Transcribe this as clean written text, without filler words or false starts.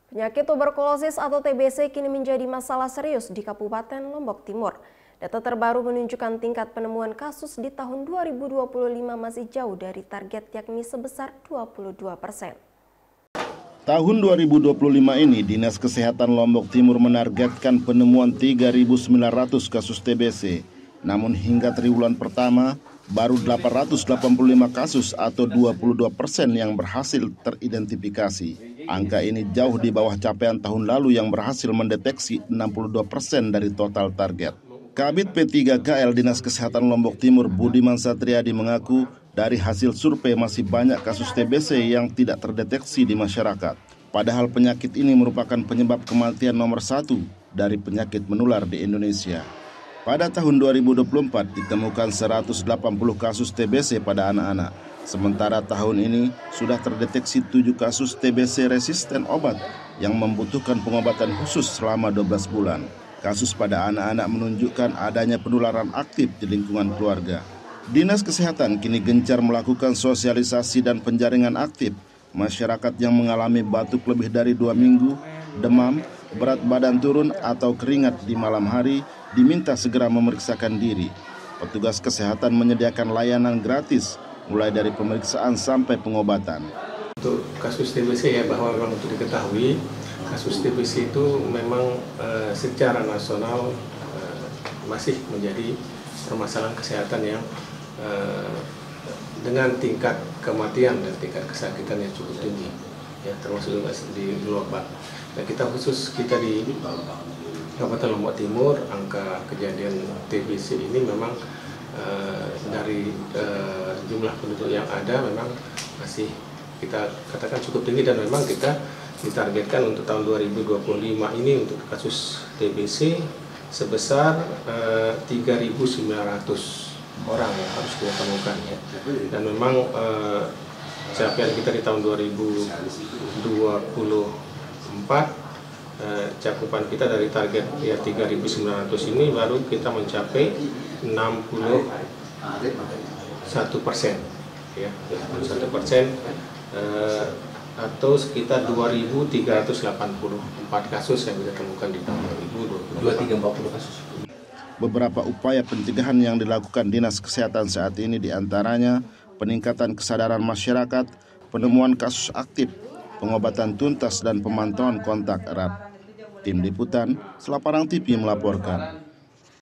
Penyakit tuberkulosis atau TBC kini menjadi masalah serius di Kabupaten Lombok Timur. Data terbaru menunjukkan tingkat penemuan kasus di tahun 2025 masih jauh dari target yakni sebesar 22%. Tahun 2025 ini, Dinas Kesehatan Lombok Timur menargetkan penemuan 3.900 kasus TBC. Namun hingga triwulan pertama, baru 885 kasus atau 22% yang berhasil teridentifikasi. Angka ini jauh di bawah capaian tahun lalu yang berhasil mendeteksi 62% dari total target. Kabid P3KL Dinas Kesehatan Lombok Timur Budiman Satriadi mengaku dari hasil survei masih banyak kasus TBC yang tidak terdeteksi di masyarakat. Padahal penyakit ini merupakan penyebab kematian nomor 1 dari penyakit menular di Indonesia. Pada tahun 2024 ditemukan 180 kasus TBC pada anak-anak. Sementara tahun ini sudah terdeteksi 7 kasus TBC resisten obat yang membutuhkan pengobatan khusus selama 12 bulan. Kasus pada anak-anak menunjukkan adanya penularan aktif di lingkungan keluarga. Dinas Kesehatan kini gencar melakukan sosialisasi dan penjaringan aktif. Masyarakat yang mengalami batuk lebih dari 2 minggu, demam, berat badan turun atau keringat di malam hari diminta segera memeriksakan diri. Petugas kesehatan menyediakan layanan gratis mulai dari pemeriksaan sampai pengobatan. Untuk kasus TBC ya, bahwa memang untuk diketahui kasus TBC itu memang secara nasional masih menjadi permasalahan kesehatan yang dengan tingkat kematian dan tingkat kesakitan yang cukup tinggi, ya, termasuk juga di Lombok. Nah, kita di Kabupaten Lombok Timur, angka kejadian TBC ini memang dari jumlah penduduk yang ada memang masih kita katakan cukup tinggi, dan memang kita ditargetkan untuk tahun 2025 ini untuk kasus TBC sebesar 3.900 orang yang harus kita temukan, ya. Dan memang capaian kita di tahun 2024 cakupan kita dari target ya 3.900 ini baru kita mencapai 61%, ya, 61%, atau sekitar 2.384 kasus yang kita temukan di tahun 2020. 2.340 kasus. Beberapa upaya pencegahan yang dilakukan Dinas Kesehatan saat ini diantaranya peningkatan kesadaran masyarakat, penemuan kasus aktif, pengobatan tuntas, dan pemantauan kontak erat. Tim Liputan, Selaparang TV melaporkan.